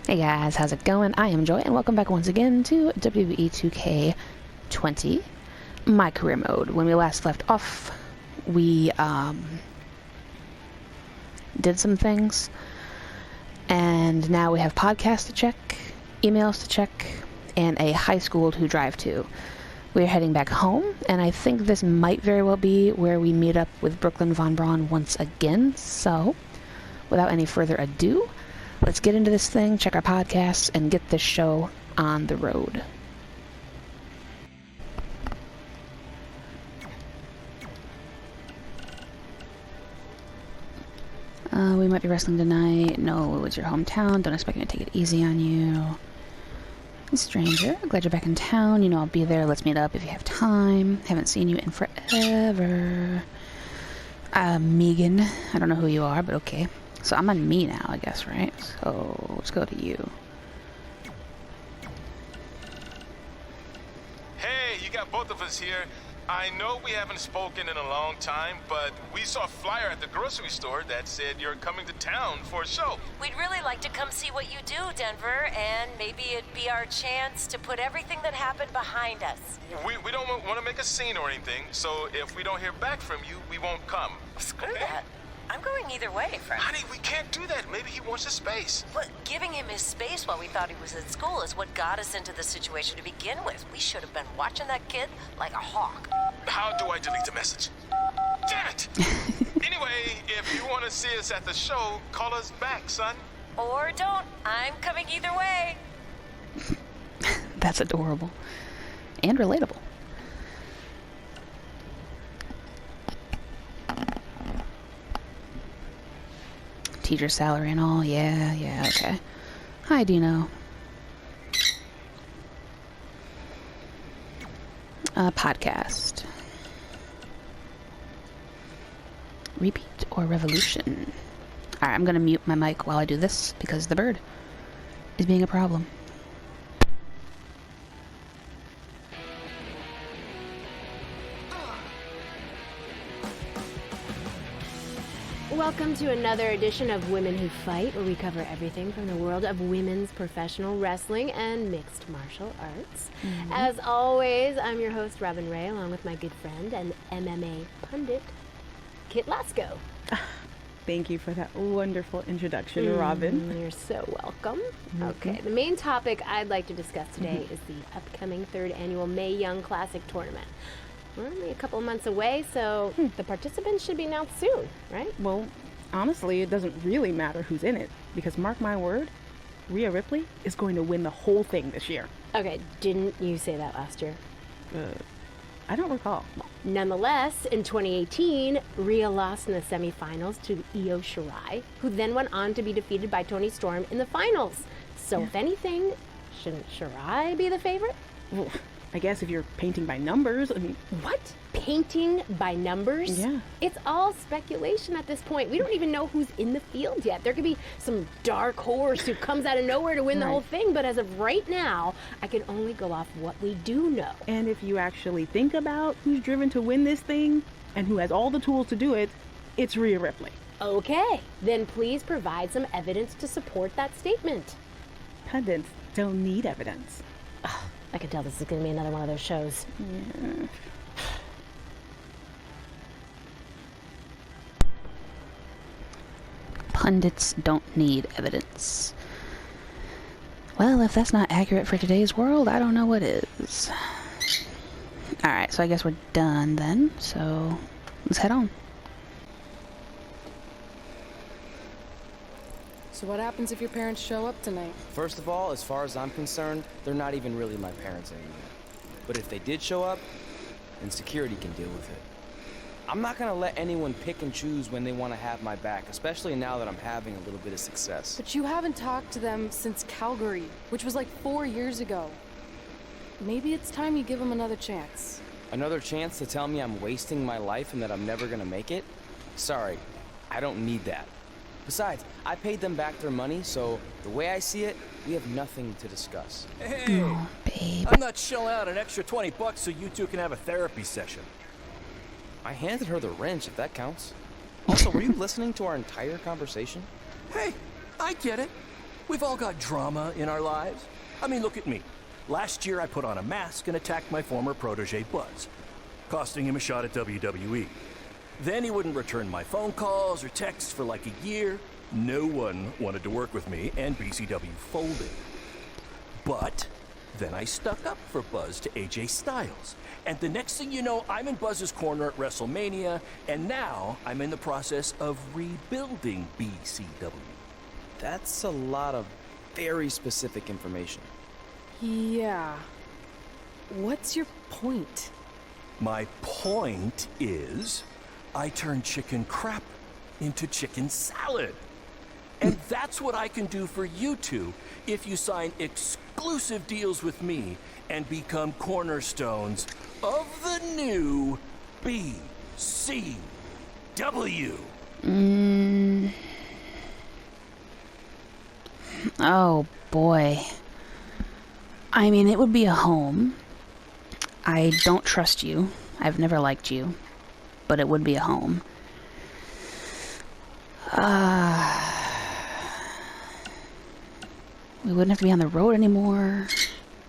Hey guys, how's it going? I am Joy, and welcome back once again to WWE2k20, my career mode. When we last left off, we did some things, and now we have podcasts to check, emails to check, and a high school to drive to. We're heading back home, and I think this might very well be where we meet up with Brooklyn Von Braun once again, so without any further ado, let's get into this thing, check our podcasts, and get this show on the road. We might be wrestling tonight. No, it's your hometown. Don't expect me to take it easy on you. Stranger, glad you're back in town. You know I'll be there. Let's meet up if you have time. Haven't seen you in forever. Megan. I don't know who you are, but okay. So I'm on me now, I guess, right? So let's go to you. Hey, you got both of us here. I know we haven't spoken in a long time, but we saw a flyer at the grocery store that said you're coming to town for a show. We'd really like to come see what you do, Denver, and maybe it'd be our chance to put everything that happened behind us. We don't want to make a scene or anything, so if we don't hear back from you, we won't come. Screw that. I'm going either way, friend. Honey, we can't do that. Maybe he wants his space. But giving him his space while we thought he was at school is what got us into the situation to begin with. We should have been watching that kid like a hawk. How do I delete the message? Damn it! Anyway, if you want to see us at the show, call us back, son. Or don't. I'm coming either way. That's adorable. And relatable. Teacher salary and all. Yeah, okay. Hi, Dino. Podcast. Repeat or revolution? Alright, I'm gonna mute my mic while I do this because the bird is being a problem. Welcome to another edition of Women Who Fight, where we cover everything from the world of women's professional wrestling and mixed martial arts. As always, I'm your host, Robin Ray, along with my good friend and MMA pundit, Kit Lasko. Thank you for that wonderful introduction, Robin. You're so welcome. Okay, the main topic I'd like to discuss today is the upcoming third annual Mae Young Classic tournament. We're only a couple of months away, so the participants should be announced soon, right? Well, honestly, it doesn't really matter who's in it, because mark my word, Rhea Ripley is going to win the whole thing this year. Okay, didn't you say that last year? I don't recall. Nonetheless, in 2018, Rhea lost in the semifinals to Io Shirai, who then went on to be defeated by Toni Storm in the finals. So if anything, shouldn't Shirai be the favorite? Well, I guess if you're painting by numbers, I mean... What? Painting by numbers? Yeah. It's all speculation at this point. We don't even know who's in the field yet. There could be some dark horse who comes out of nowhere to win the whole thing, but as of right now, I can only go off what we do know. And if you actually think about who's driven to win this thing, and who has all the tools to do it, it's Rhea Ripley. Okay, then please provide some evidence to support that statement. Pundits don't need evidence. I can tell this is going to be another one of those shows. Yeah. Pundits don't need evidence. Well, if that's not accurate for today's world, I don't know what is. Alright, so I guess we're done then, so let's head on. So what happens if your parents show up tonight? First of all, as far as I'm concerned, they're not even really my parents anymore. But if they did show up, then security can deal with it. I'm not gonna let anyone pick and choose when they want to have my back, especially now that I'm having a little bit of success. But you haven't talked to them since Calgary, which was like 4 years ago. Maybe it's time you give them another chance. Another chance to tell me I'm wasting my life and that I'm never gonna make it? Sorry, I don't need that. Besides, I paid them back their money, so the way I see it, we have nothing to discuss. Hey, Babe. I'm not shelling out an extra $20 so you two can have a therapy session. I handed her the wrench, if that counts. Also, were you listening to our entire conversation? Hey, I get it. We've all got drama in our lives. I mean, look at me. Last year, I put on a mask and attacked my former protege, Buzz, costing him a shot at WWE. Then he wouldn't return my phone calls or texts for like a year. No one wanted to work with me, and BCW folded. But then I stuck up for Buzz to AJ Styles. And the next thing you know, I'm in Buzz's corner at WrestleMania, and now I'm in the process of rebuilding BCW. That's a lot of very specific information. Yeah. What's your point? My point is, I turned chicken crap into chicken salad. And that's what I can do for you two if you sign exclusive deals with me and become cornerstones of the new BCW. Oh, boy. I mean, it would be a home. I don't trust you. I've never liked you. But it would be a home. We wouldn't have to be on the road anymore.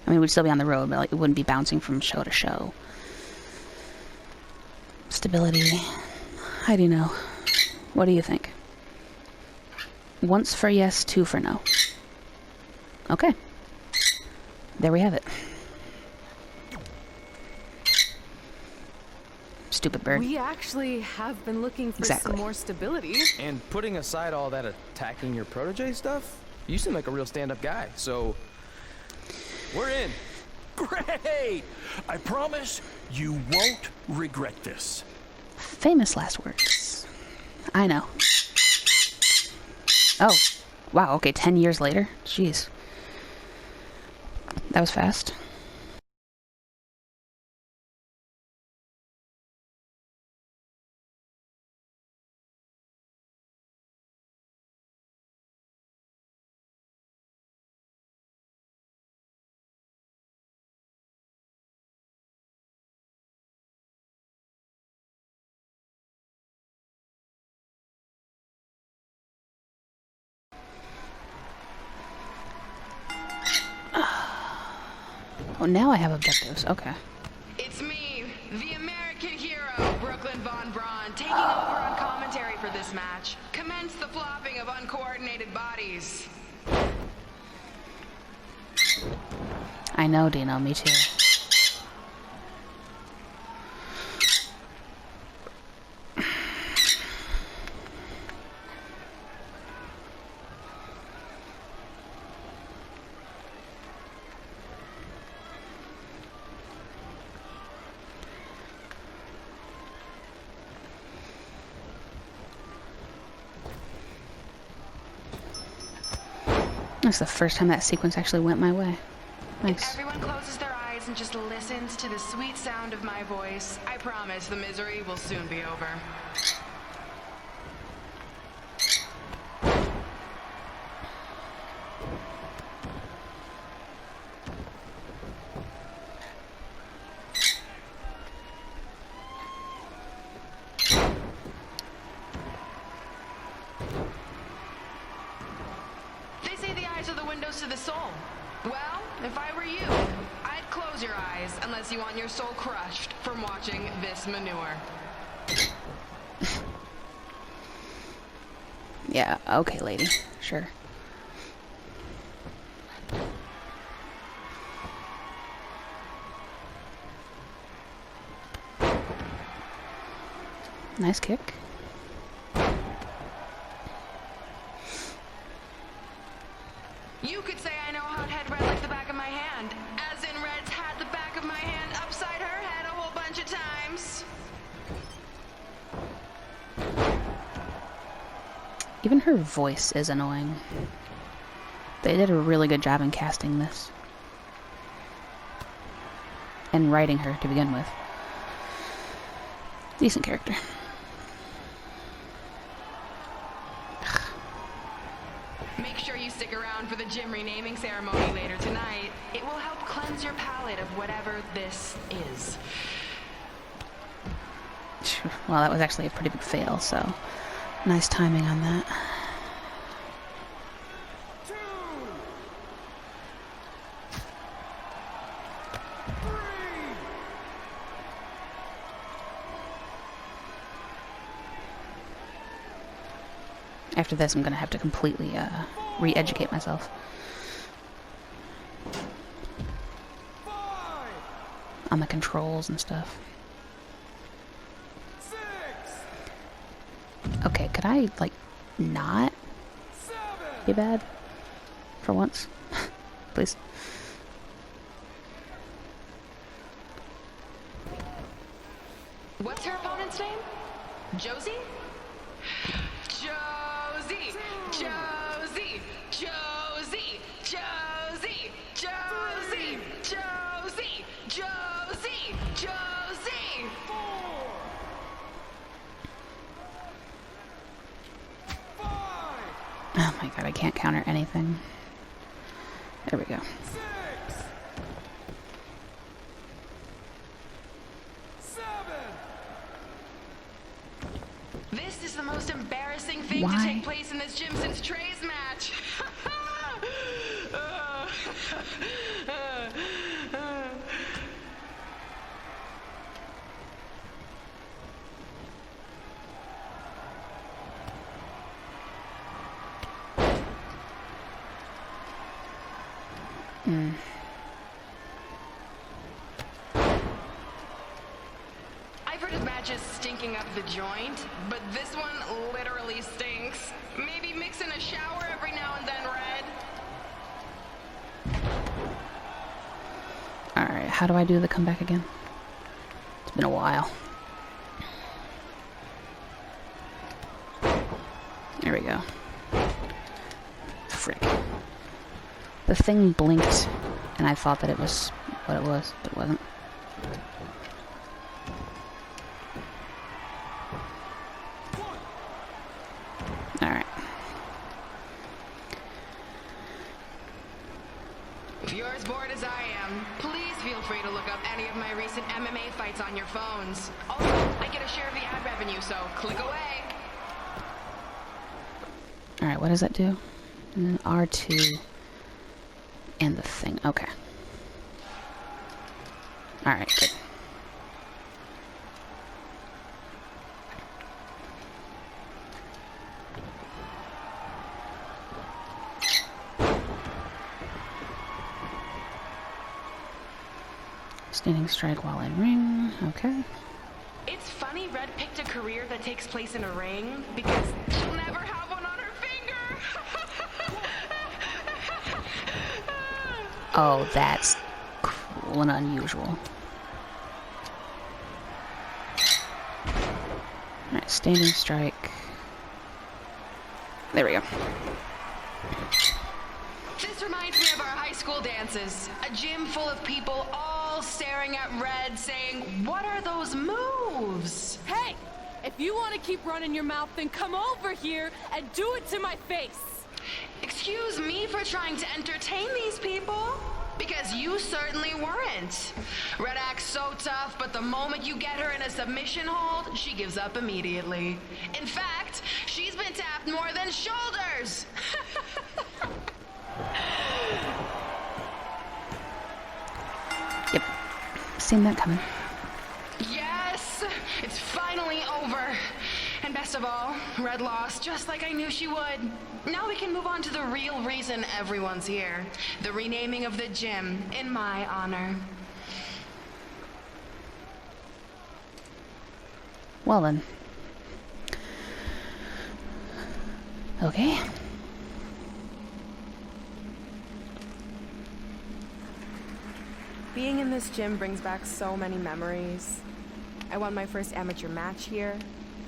I mean, we'd still be on the road, but like, it wouldn't be bouncing from show to show. Stability. I don't know. What do you think? Once for yes, two for no. Okay. There we have it. Stupid bird. We actually have been looking for Exactly. some more stability. And putting aside all that attacking your protege stuff, you seem like a real stand-up guy, so we're in. Great! I promise you won't regret this. Famous last words. I know. Oh. Wow, okay, 10 years later? Jeez. That was fast. Oh, now I have objectives. Okay. It's me, the American hero, Brooklyn Von Braun, taking over on commentary for this match. Commence the flopping of uncoordinated bodies. I know, Dino. Me too. That's the first time that sequence actually went my way. Nice. Everyone closes their eyes and just listens to the sweet sound of my voice. I promise the misery will soon be over. To the soul. Well, if I were you, I'd close your eyes unless you want your soul crushed from watching this manure. Yeah, okay, lady. Sure. Nice kick. You could say I know hothead Red like the back of my hand, as in Red's had the back of my hand upside her head a whole bunch of times. Even her voice is annoying. They did a really good job in casting this. And writing her to begin with. Decent character. Make sure you stick around for the gym renaming ceremony later tonight. It will help cleanse your palate of whatever this is. Well, that was actually a pretty big fail, so nice timing on that. 2, After this, I'm gonna have to completely re-educate myself on the controls and stuff. Okay, could I, like, not be bad for once? Please. What's her opponent's name? Josie? Josie! Josie! Josie! Josie! Josie! Josie! Josie! Josie! Oh my god, I can't counter anything. There we go. This is the most embarrassing thing Why? to take place in this gym since Trey's match. I've heard of matches stinking up the joint, but this one literally stinks. Maybe mix in a shower every now and then, Red. Alright, how do I do the comeback again? It's been a while. There we go. Frick. The thing blinked, and I thought that it was what it was, but it wasn't. Alright. If you're as bored as I am, please feel free to look up any of my recent MMA fights on your phones. Also, I get a share of the ad revenue, so click away. Alright, what does that do? R2 and the thing. Okay. Alright, good. Standing strike while in ring. Okay. It's funny Red picked a career that takes place in a ring because she'll never have one on her finger. Oh, that's cool and unusual. Alright, standing strike. There we go. This reminds me of our high school dances. A gym full of people all staring at Red saying, "What are those moves?" Hey! If you want to keep running your mouth, then come over here and do it to my face! Excuse me for trying to entertain these people? Because you certainly weren't. Red acts so tough, but the moment you get her in a submission hold, she gives up immediately. In fact, she's been tapped more than shoulders. Yep. Seen that coming. Yes, it's finally over. And best of all, Red lost just like I knew she would. Now we can move on to the real reason everyone's here. The renaming of the gym in my honor. Well then. Okay. Being in this gym brings back so many memories. I won my first amateur match here.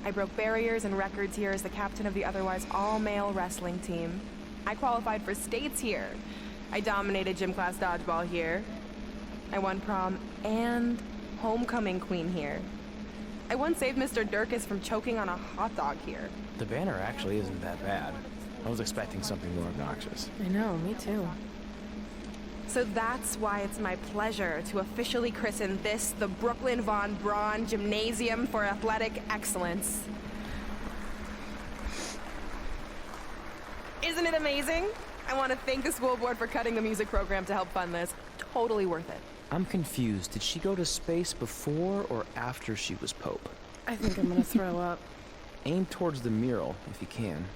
I broke barriers and records here as the captain of the otherwise all-male wrestling team. I qualified for states here. I dominated gym class dodgeball here. I won prom and homecoming queen here. I once saved Mr. Durkis from choking on a hot dog here. The banner actually isn't that bad. I was expecting something more obnoxious. I know, me too. So that's why it's my pleasure to officially christen this the Brooklyn Von Braun Gymnasium for Athletic Excellence. Isn't it amazing? I want to thank the school board for cutting the music program to help fund this. Totally worth it. I'm confused. Did she go to space before or after she was Pope? I think I'm gonna throw up. Aim towards the mural, if you can.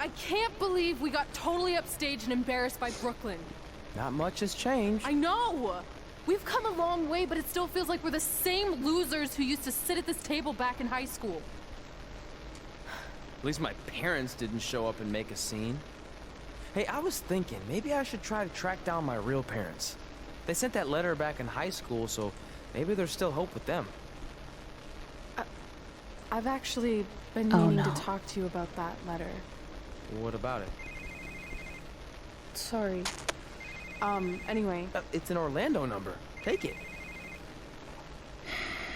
I can't believe we got totally upstaged and embarrassed by Brooklyn. Not much has changed. I know! We've come a long way, but it still feels like we're the same losers who used to sit at this table back in high school. At least my parents didn't show up and make a scene. Hey, I was thinking, maybe I should try to track down my real parents. They sent that letter back in high school, so maybe there's still hope with them. I've actually been meaning to talk to you about that letter. What about it? Sorry. Anyway. It's an Orlando number. Take it.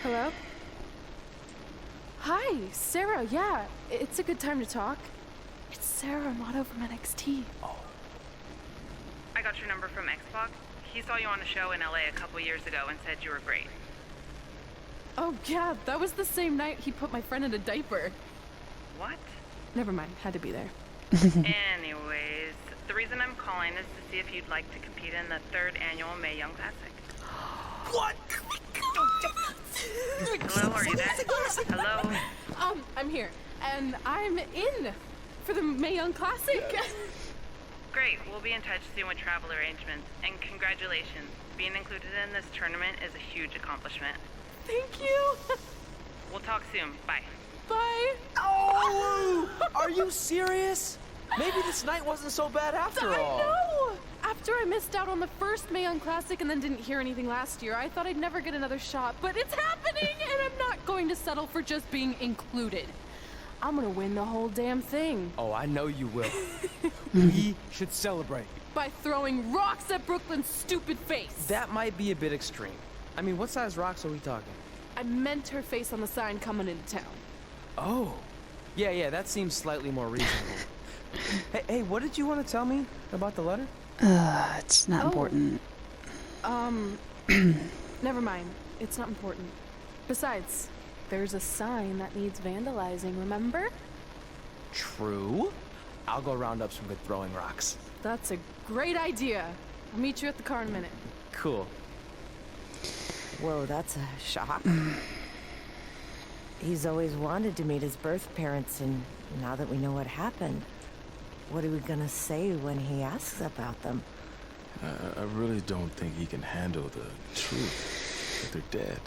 Hello? Hi, Sarah, yeah. It's a good time to talk. It's Sarah Amato from NXT. Oh. I got your number from Xbox. He saw you on a show in LA a couple years ago and said you were great. Oh, yeah, that was the same night he put my friend in a diaper. What? Never mind, had to be there. Anyways, the reason I'm calling is to see if you'd like to compete in the 3rd annual Mae Young Classic. What? Hello, are you there? Hello? I'm here, and I'm in for the Mae Young Classic. Great, we'll be in touch soon with travel arrangements, and congratulations. Being included in this tournament is a huge accomplishment. Thank you. We'll talk soon. Bye. Bye. Oh! Are you serious? Maybe this night wasn't so bad after all. I know! After I missed out on the first Mae Young Classic and then didn't hear anything last year, I thought I'd never get another shot, but it's happening, and I'm not going to settle for just being included. I'm gonna win the whole damn thing. Oh, I know you will. We should celebrate. By throwing rocks at Brooklyn's stupid face. That might be a bit extreme. I mean, what size rocks are we talking? I meant her face on the sign coming into town. Oh. Yeah, that seems slightly more reasonable. Hey, what did you want to tell me about the letter? It's not important. Never mind. It's not important. Besides, there's a sign that needs vandalizing, remember? True. I'll go round up some good throwing rocks. That's a great idea. I'll meet you at the car in a minute. Cool. Whoa, that's a shock. He's always wanted to meet his birth parents, and now that we know what happened, what are we gonna say when he asks about them? I really don't think he can handle the truth that they're dead.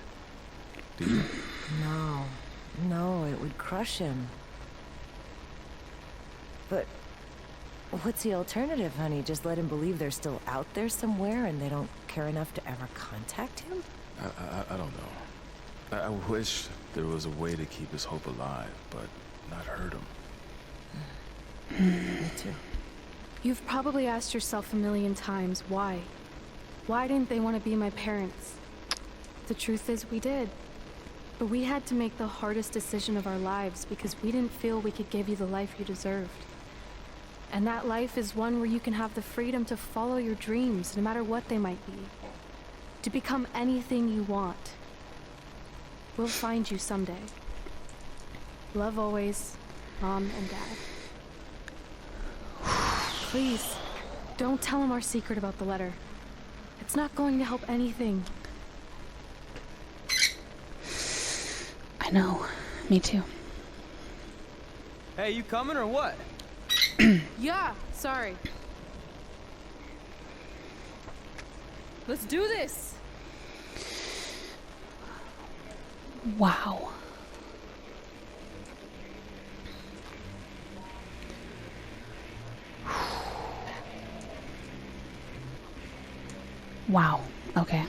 Do you? No, it would crush him. But what's the alternative, honey? Just let him believe they're still out there somewhere and they don't care enough to ever contact him? I don't know. I wish there was a way to keep his hope alive, but not hurt him. Me too. You've probably asked yourself a million times, why? Why didn't they want to be my parents? The truth is, we did. But we had to make the hardest decision of our lives because we didn't feel we could give you the life you deserved. And that life is one where you can have the freedom to follow your dreams, no matter what they might be. To become anything you want. We'll find you someday. Love always, Mom and Dad. Please, don't tell him our secret about the letter. It's not going to help anything. I know. Me too. Hey, you coming or what? Yeah, sorry. Let's do this. Wow. Wow. Okay.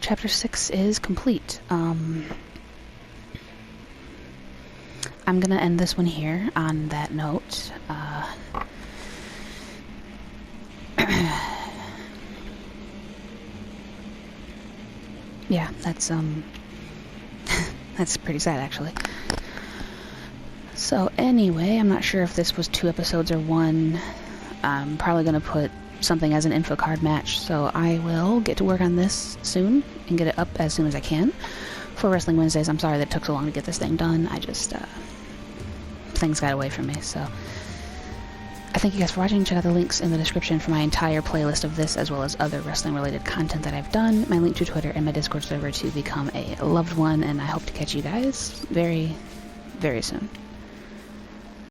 Chapter 6 is complete. I'm gonna end this one here on that note. Yeah, that's that's pretty sad actually. So anyway, I'm not sure if this was 2 episodes or 1. I'm probably gonna put something as an info card match, so I will get to work on this soon and get it up as soon as I can for Wrestling Wednesdays. I'm sorry that it took so long to get this thing done. I just things got away from me, so I thank you guys for watching. Check out the links in the description for my entire playlist of this, as well as other wrestling-related content that I've done, my link to Twitter, and my Discord server to become a loved one, and I hope to catch you guys very, very soon.